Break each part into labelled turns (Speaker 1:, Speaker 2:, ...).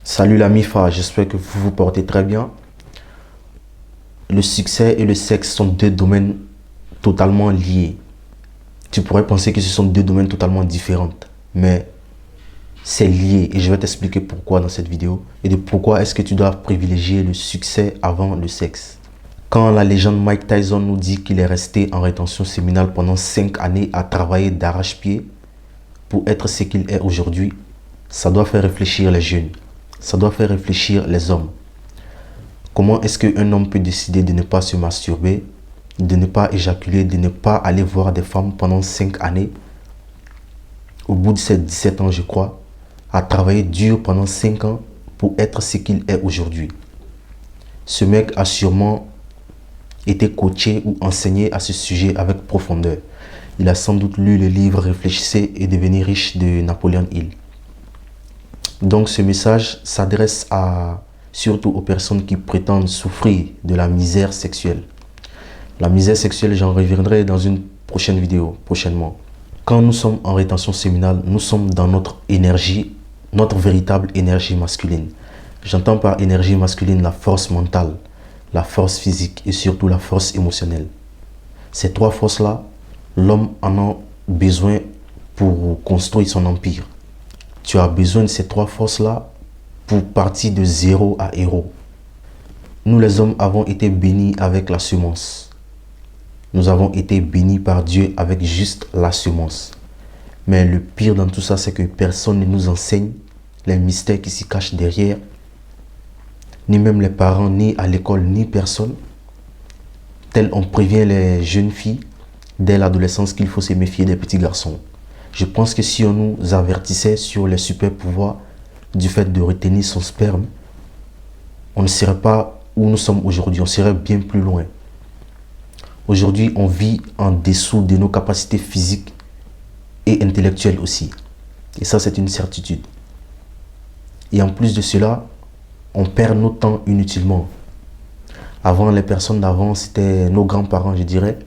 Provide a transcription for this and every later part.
Speaker 1: Salut la MIFA, j'espère que vous vous portez très bien. Le succès et le sexe sont deux domaines totalement liés. Tu pourrais penser que ce sont deux domaines totalement différents, mais c'est lié et je vais t'expliquer pourquoi dans cette vidéo et de pourquoi est-ce que tu dois privilégier le succès avant le sexe. Quand la légende Mike Tyson nous dit qu'il est resté en rétention séminale pendant 5 années à travailler d'arrache-pied pour être ce qu'il est aujourd'hui, ça doit faire réfléchir les jeunes, ça doit faire réfléchir les hommes. Comment est-ce qu'un homme peut décider de ne pas se masturber, de ne pas éjaculer, de ne pas aller voir des femmes pendant 5 années, au bout de ses 17 ans je crois, à travailler dur pendant 5 ans pour être ce qu'il est aujourd'hui? Ce mec a sûrement été coaché ou enseigné à ce sujet avec profondeur. Il a sans doute lu le livre Réfléchissez et devenir riche de Napoleon Hill. Donc ce message s'adresse surtout aux personnes qui prétendent souffrir de la misère sexuelle. La misère sexuelle, j'en reviendrai dans une prochaine vidéo, prochainement. Quand nous sommes en rétention séminale, nous sommes dans notre énergie, notre véritable énergie masculine. J'entends par énergie masculine la force mentale, la force physique et surtout la force émotionnelle. Ces trois forces-là, l'homme en a besoin pour construire son empire. Tu as besoin de ces trois forces-là pour partir de zéro à héros. Nous les hommes avons été bénis avec la semence. Nous avons été bénis par Dieu avec juste la semence. Mais le pire dans tout ça, c'est que personne ne nous enseigne les mystères qui s'y cachent derrière. Ni même les parents, ni à l'école, ni personne. Tel on prévient les jeunes filles dès l'adolescence qu'il faut se méfier des petits garçons. Je pense que si on nous avertissait sur les super pouvoirs du fait de retenir son sperme, on ne serait pas où nous sommes aujourd'hui, on serait bien plus loin. Aujourd'hui, on vit en dessous de nos capacités physiques et intellectuelles aussi. Et ça, c'est une certitude. Et en plus de cela, on perd notre temps inutilement. Avant, les personnes d'avant, c'était nos grands-parents, je dirais.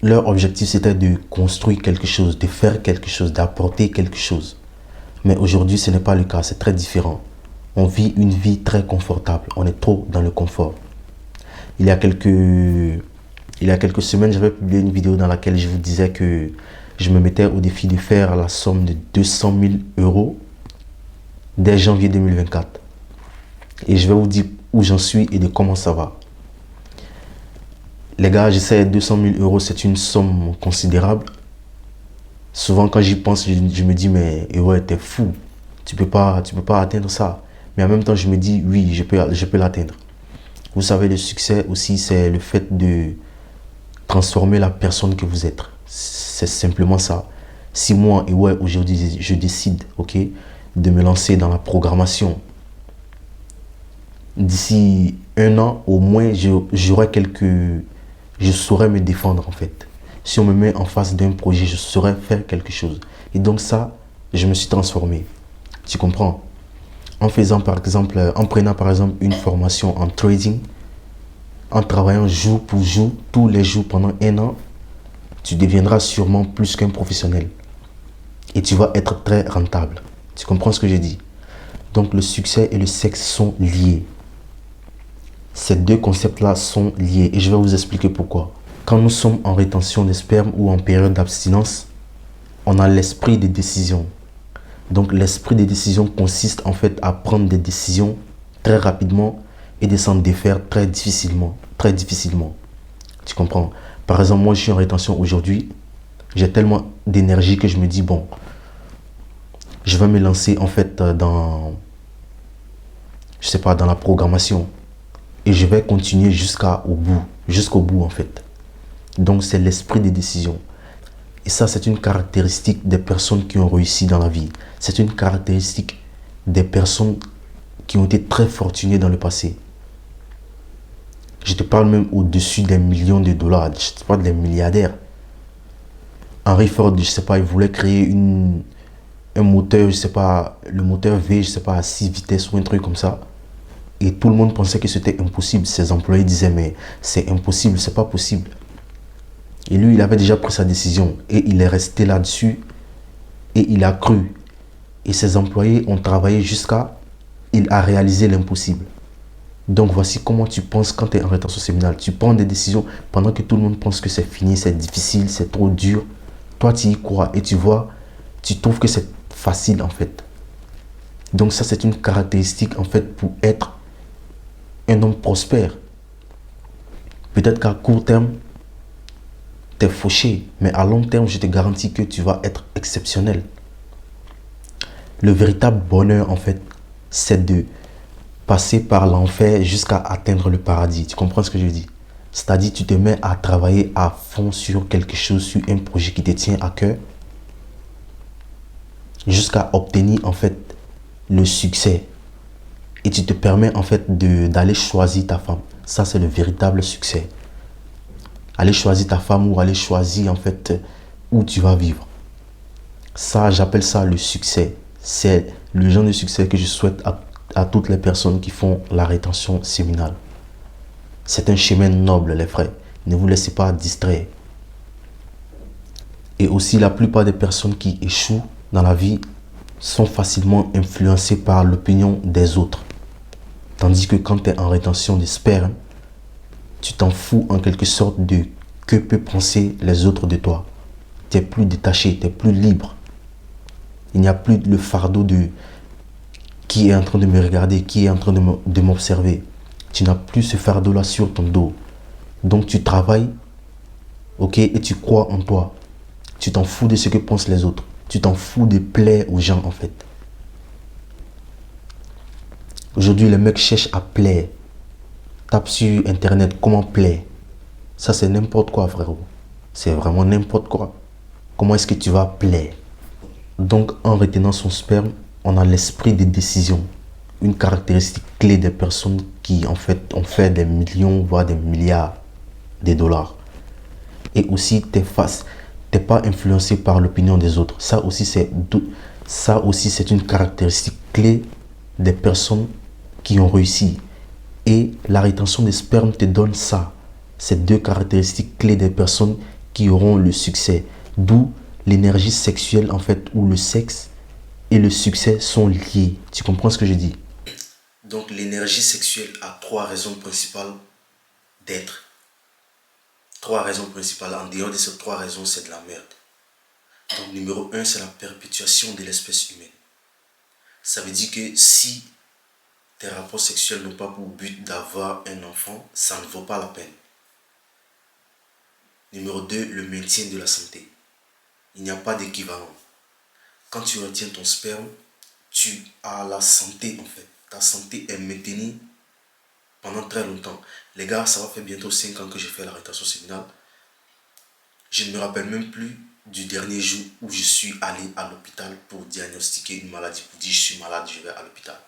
Speaker 1: Leur objectif, c'était de construire quelque chose, de faire quelque chose, d'apporter quelque chose. Mais aujourd'hui, ce n'est pas le cas, c'est très différent. On vit une vie très confortable, on est trop dans le confort. Il y a quelques semaines, j'avais publié une vidéo dans laquelle je vous disais que je me mettais au défi de faire la somme de 200 000 euros dès janvier 2024. Et je vais vous dire où j'en suis et de comment ça va. Les gars, je sais, 200 000 euros, c'est une somme considérable. Souvent, quand j'y pense, je me dis, mais ouais, t'es fou. Tu peux pas atteindre ça. Mais en même temps, je me dis, oui, je peux l'atteindre. Vous savez, le succès aussi, c'est le fait de transformer la personne que vous êtes. C'est simplement ça. Si moi, et ouais, aujourd'hui, je décide, ok, de me lancer dans la programmation, d'ici 1 an, au moins, je saurais me défendre en fait. Si on me met en face d'un projet, je saurais faire quelque chose. Et donc ça, je me suis transformé. Tu comprends? En prenant par exemple une formation en trading, en travaillant jour pour jour, tous les jours pendant 1 an, tu deviendras sûrement plus qu'un professionnel. Et tu vas être très rentable. Tu comprends ce que je dis? Donc le succès et le sexe sont liés. Ces deux concepts-là sont liés et je vais vous expliquer pourquoi. Quand nous sommes en rétention de sperme ou en période d'abstinence, on a l'esprit de décision. Donc l'esprit de décision consiste en fait à prendre des décisions très rapidement et de s'en défaire très difficilement. Tu comprends? Par exemple, moi je suis en rétention aujourd'hui, j'ai tellement d'énergie que je me dis bon, je vais me lancer en fait dans la programmation. Et je vais continuer jusqu'au bout en fait. Donc c'est l'esprit des décisions. Et ça, c'est une caractéristique des personnes qui ont réussi dans la vie. C'est une caractéristique des personnes qui ont été très fortunées dans le passé. Je te parle même au-dessus des millions de dollars. Je te parle des milliardaires. Henry Ford, je sais pas, il voulait créer un moteur, je sais pas, le moteur V, je sais pas, à 6 vitesses ou un truc comme ça. Et tout le monde pensait que c'était impossible. Ses employés disaient, mais c'est impossible, c'est pas possible. Et lui, il avait déjà pris sa décision. Et il est resté là-dessus. Et il a cru. Et ses employés ont travaillé jusqu'à... Il a réalisé l'impossible. Donc voici comment tu penses quand tu es en rétention séminale. Tu prends des décisions pendant que tout le monde pense que c'est fini, c'est difficile, c'est trop dur. Toi, tu y crois et tu vois, tu trouves que c'est facile en fait. Donc ça, c'est une caractéristique en fait pour être un homme prospère. Peut-être qu'à court terme, tu es fauché, mais à long terme, je te garantis que tu vas être exceptionnel. Le véritable bonheur en fait, c'est de passer par l'enfer jusqu'à atteindre le paradis. Tu comprends ce que je dis? C'est-à-dire, tu te mets à travailler à fond sur quelque chose, sur un projet qui te tient à cœur, jusqu'à obtenir en fait le succès. Et tu te permets en fait d'aller choisir ta femme. Ça, c'est le véritable succès. Aller choisir ta femme ou aller choisir en fait où tu vas vivre. Ça, j'appelle ça le succès. C'est le genre de succès que je souhaite à toutes les personnes qui font la rétention séminale. C'est un chemin noble, les frères. Ne vous laissez pas distraire. Et aussi, la plupart des personnes qui échouent dans la vie sont facilement influencées par l'opinion des autres. Tandis que quand tu es en rétention de sperme, tu t'en fous en quelque sorte de que peuvent penser les autres de toi. Tu es plus détaché, tu es plus libre. Il n'y a plus le fardeau de qui est en train de me regarder, qui est en train de m'observer. Tu n'as plus ce fardeau-là sur ton dos. Donc tu travailles, ok, et tu crois en toi. Tu t'en fous de ce que pensent les autres. Tu t'en fous de plaire aux gens en fait. Aujourd'hui, les mecs cherchent à plaire. Tape sur internet comment plaire. Ça, c'est n'importe quoi, frérot. C'est vraiment n'importe quoi. Comment est-ce que tu vas plaire? Donc, en retenant son sperme, on a l'esprit de décision. Une caractéristique clé des personnes qui, en fait, ont fait des millions, voire des milliards de dollars. Et aussi, t'es pas influencé par l'opinion des autres. Ça aussi, c'est une caractéristique clé des personnes qui ont réussi. Et la rétention des spermes te donne ça. Ces deux caractéristiques clés des personnes qui auront le succès. D'où l'énergie sexuelle, en fait, où le sexe et le succès sont liés. Tu comprends ce que je dis? Donc l'énergie sexuelle a trois raisons principales d'être. Trois raisons principales. En dehors de ces trois raisons, c'est de la merde. Donc numéro un, c'est la perpétuation de l'espèce humaine. Ça veut dire que si tes rapports sexuels n'ont pas pour but d'avoir un enfant, ça ne vaut pas la peine. Numéro 2, le maintien de la santé. Il n'y a pas d'équivalent. Quand tu retiens ton sperme, tu as la santé en fait. Ta santé est maintenue pendant très longtemps. Les gars, ça va faire bientôt 5 ans que j'ai fait la rétention séminale. Je ne me rappelle même plus du dernier jour où je suis allé à l'hôpital pour diagnostiquer une maladie, pour dire je suis malade, je vais à l'hôpital.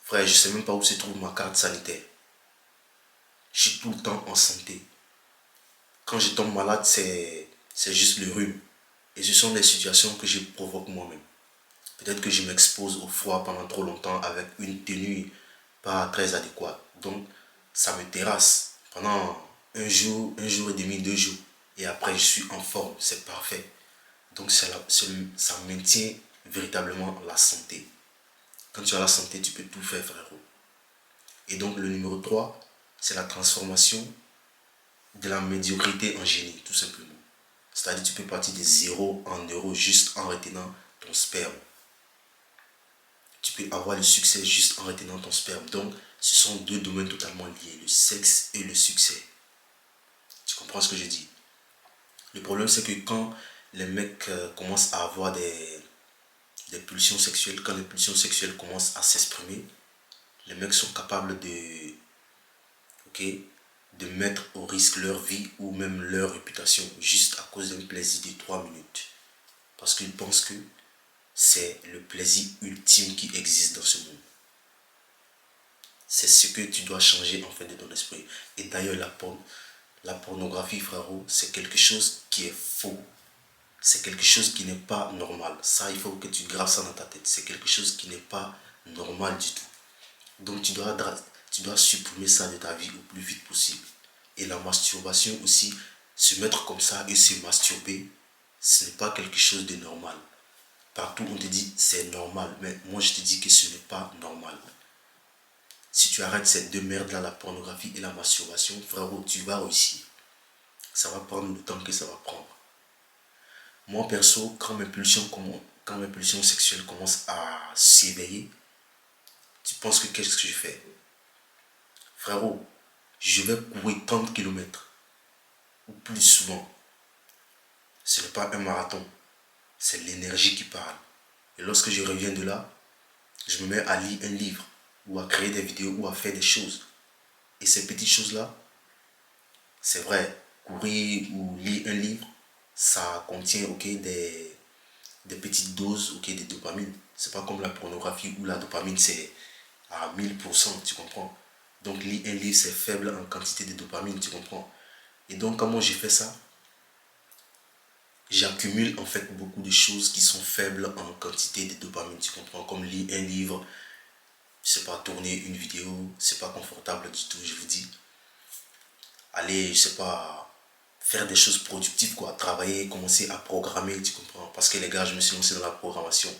Speaker 1: Frère, je ne sais même pas où se trouve ma carte sanitaire. Je suis tout le temps en santé. Quand je tombe malade, c'est juste le rhume. Et ce sont des situations que je provoque moi-même. Peut-être que je m'expose au froid pendant trop longtemps avec une tenue pas très adéquate. Donc, ça me terrasse pendant un jour et demi, 2 jours. Et après, je suis en forme. C'est parfait. Donc, ça maintient véritablement la santé. Quand tu as la santé, tu peux tout faire, frérot. Et donc, le numéro 3, c'est la transformation de la médiocrité en génie, tout simplement. C'est-à-dire tu peux partir de 0 en euro juste en retenant ton sperme. Tu peux avoir le succès juste en retenant ton sperme. Donc, ce sont deux domaines totalement liés, le sexe et le succès. Tu comprends ce que je dis? Le problème, c'est que quand les mecs commencent à avoir des pulsions sexuelles, quand les pulsions sexuelles commencent à s'exprimer, les mecs sont capables de mettre au risque leur vie ou même leur réputation juste à cause d'un plaisir de 3 minutes. Parce qu'ils pensent que c'est le plaisir ultime qui existe dans ce monde. C'est ce que tu dois changer en fait de ton esprit. Et d'ailleurs, la pornographie, frérot, c'est quelque chose qui est faux. C'est quelque chose qui n'est pas normal. Ça, il faut que tu graves ça dans ta tête. C'est quelque chose qui n'est pas normal du tout. Donc, tu dois supprimer ça de ta vie au plus vite possible. Et la masturbation aussi, se mettre comme ça et se masturber, ce n'est pas quelque chose de normal. Partout on te dit c'est normal, mais moi je te dis que ce n'est pas normal. Si tu arrêtes ces deux merdes là, la pornographie et la masturbation, frérot, tu vas réussir. Ça va prendre le temps que ça va prendre. Moi perso, quand mes pulsions sexuelles commencent à s'éveiller, tu penses que qu'est-ce que je fais? Frérot, je vais courir 30 kilomètres ou plus souvent. Ce n'est pas un marathon, c'est l'énergie qui parle. Et lorsque je reviens de là, je me mets à lire un livre ou à créer des vidéos ou à faire des choses. Et ces petites choses-là, c'est vrai, courir ou lire un livre, ça contient des petites doses de dopamine. C'est pas comme la pornographie où la dopamine c'est à 1000%, tu comprends. Donc lire un livre c'est faible en quantité de dopamine, tu comprends. Et donc comment j'ai fait ça? J'accumule en fait beaucoup de choses qui sont faibles en quantité de dopamine, tu comprends. Comme lire un livre, c'est pas tourner une vidéo, c'est pas confortable du tout, je vous dis. Aller, je sais pas, faire des choses productives, quoi. Travailler, commencer à programmer, tu comprends. Parce que les gars, je me suis lancé dans la programmation.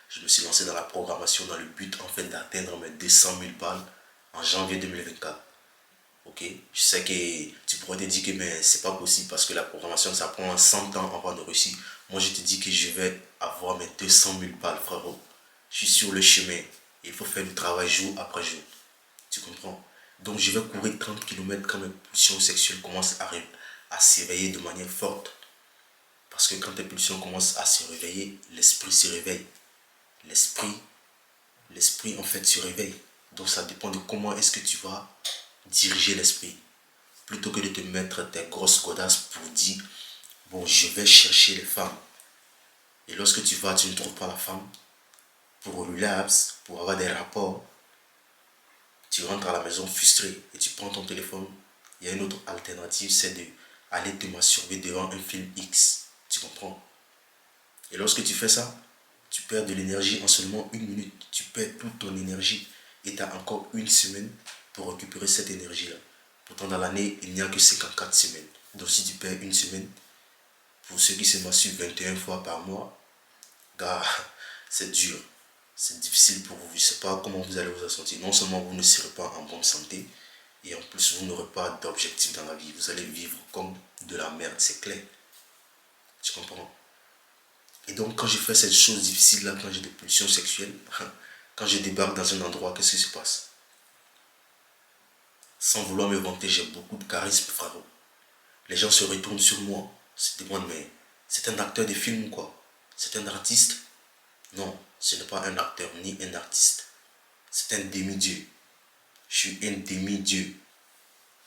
Speaker 1: Je me suis lancé dans la programmation dans le but, en fait, d'atteindre mes 200 000 balles en janvier 2024. Ok? Je sais que tu pourrais te dire que mais c'est pas possible parce que la programmation, ça prend 100 ans avant de réussir. Moi, je te dis que je vais avoir mes 200 000 balles, frérot. Je suis sur le chemin. Il faut faire du travail jour après jour. Tu comprends? Donc je vais courir 30 kilomètres quand mes pulsions sexuelles commencent à s'éveiller de manière forte. Parce que quand tes pulsions commencent à se réveiller, l'esprit se réveille. L'esprit, l'esprit en fait se réveille. Donc ça dépend de comment est-ce que tu vas diriger l'esprit. Plutôt que de te mettre tes grosses godasses pour dire, bon, je vais chercher les femmes. Et lorsque tu vas, tu ne trouves pas la femme. Pour relapse, pour avoir des rapports, tu rentres à la maison frustré et tu prends ton téléphone. Il y a une autre alternative, c'est d'aller te masturber devant un film X. Tu comprends? Et lorsque tu fais ça, tu perds de l'énergie en seulement une minute. Tu perds toute ton énergie et tu as encore une semaine pour récupérer cette énergie-là. Pourtant, dans l'année, il n'y a que 54 semaines. Donc, si tu perds une semaine, pour ceux qui se masturbent 21 fois par mois, gars, c'est dur. C'est difficile pour vous. Je ne sais pas comment vous allez vous en sentir. Non seulement vous ne serez pas en bonne santé, et en plus vous n'aurez pas d'objectif dans la vie. Vous allez vivre comme de la merde, c'est clair. Tu comprends? Et donc quand je fais cette chose difficile là, quand j'ai des pulsions sexuelles, quand je débarque dans un endroit, qu'est-ce qui se passe? Sans vouloir me vanter, j'ai beaucoup de charisme, frérot. Les gens se retournent sur moi, se demandent, mais c'est un acteur de film ou quoi? C'est un artiste? Non, ce n'est pas un acteur ni un artiste. C'est un demi-dieu. Je suis un demi-dieu.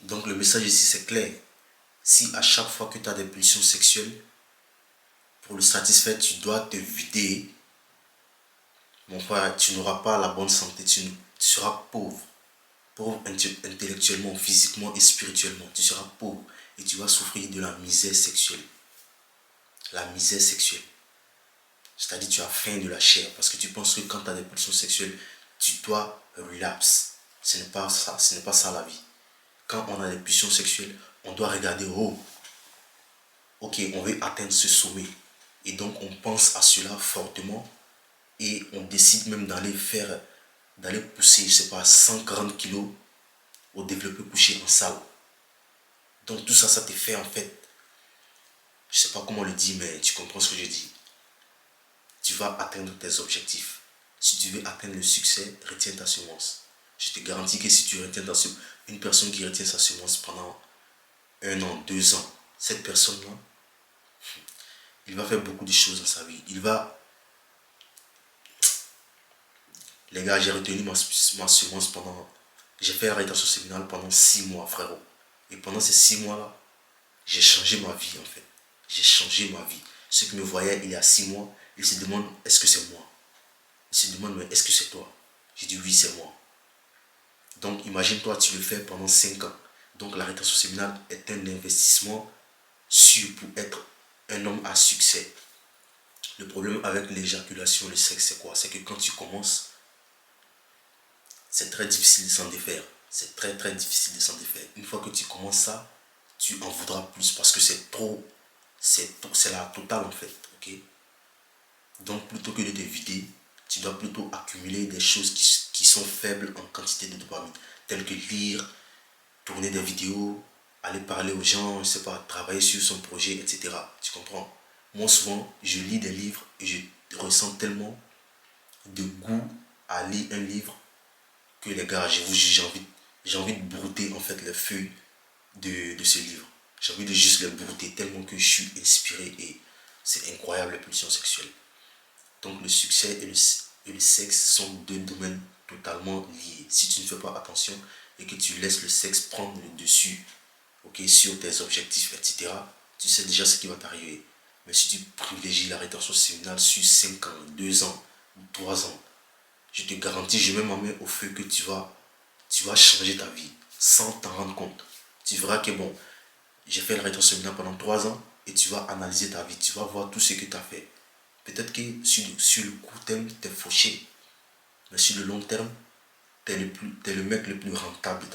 Speaker 1: Donc le message ici c'est clair. Si à chaque fois que tu as des pulsions sexuelles, pour le satisfaire, tu dois te vider, mon frère, tu n'auras pas la bonne santé, tu seras pauvre. Pauvre intellectuellement, physiquement et spirituellement. Tu seras pauvre et tu vas souffrir de la misère sexuelle. La misère sexuelle. C'est-à-dire tu as faim de la chair parce que tu penses que quand tu as des pulsions sexuelles, tu dois relapse. Ce n'est pas ça, ce n'est pas ça la vie. Quand on a des pulsions sexuelles, on doit regarder haut. Ok, on veut atteindre ce sommet. Et donc on pense à cela fortement et on décide même d'aller pousser, je sais pas, 140 kilos au développé couché en salle. Donc tout ça, ça te fait en fait, je sais pas comment on le dit, mais tu comprends ce que je dis. Tu vas atteindre tes objectifs. Si tu veux atteindre le succès, retiens ta semence. Je te garantis que si tu retiens une personne qui retient sa semence pendant 1 an, 2 ans, cette personne-là, il va faire beaucoup de choses dans sa vie. Les gars, j'ai retenu ma semence pendant... J'ai fait la rétention séminale pendant 6 mois, frérot. Et pendant ces 6 mois-là, j'ai changé ma vie, en fait. J'ai changé ma vie. Ceux qui me voyaient il y a 6 mois, ils se demandent, est-ce que c'est moi? Ils se demandent, mais est-ce que c'est toi? J'ai dit, oui, c'est moi. Donc, imagine-toi, tu le fais pendant 5 ans. Donc, la rétention séminale est un investissement sûr pour être un homme à succès. Le problème avec l'éjaculation, le sexe, c'est quoi? C'est que quand tu commences, c'est très difficile de s'en défaire. C'est très très difficile de s'en défaire. Une fois que tu commences ça, tu en voudras plus parce que c'est trop. C'est la totale en fait. Ok? Donc plutôt que de te vider, tu dois plutôt accumuler des choses qui sont faibles en quantité de dopamine, telles que lire, tourner des vidéos, aller parler aux gens, je sais pas, travailler sur son projet, etc. Tu comprends? Moi souvent, je lis des livres et je ressens tellement de goût à lire un livre que les gars, j'ai envie de brouter en fait les feuilles de ce livre. J'ai envie de juste les brouter tellement que je suis inspiré et c'est incroyable la pulsion sexuelle. Donc le succès et le sexe sont deux domaines totalement liés. Si tu ne fais pas attention et que tu laisses le sexe prendre le dessus, ok, sur tes objectifs, etc., tu sais déjà ce qui va t'arriver. Mais si tu privilégies la rétention séminale sur 5 ans, 2 ans, 3 ans, je te garantis, je mets ma main au feu que tu vas changer ta vie sans t'en rendre compte. Tu verras que bon, j'ai fait la rétention séminale pendant 3 ans et tu vas analyser ta vie, tu vas voir tout ce que tu as fait. Peut-être que sur le court terme, tu es fauché, mais sur le long terme, tu es le mec le plus rentable de ta vie.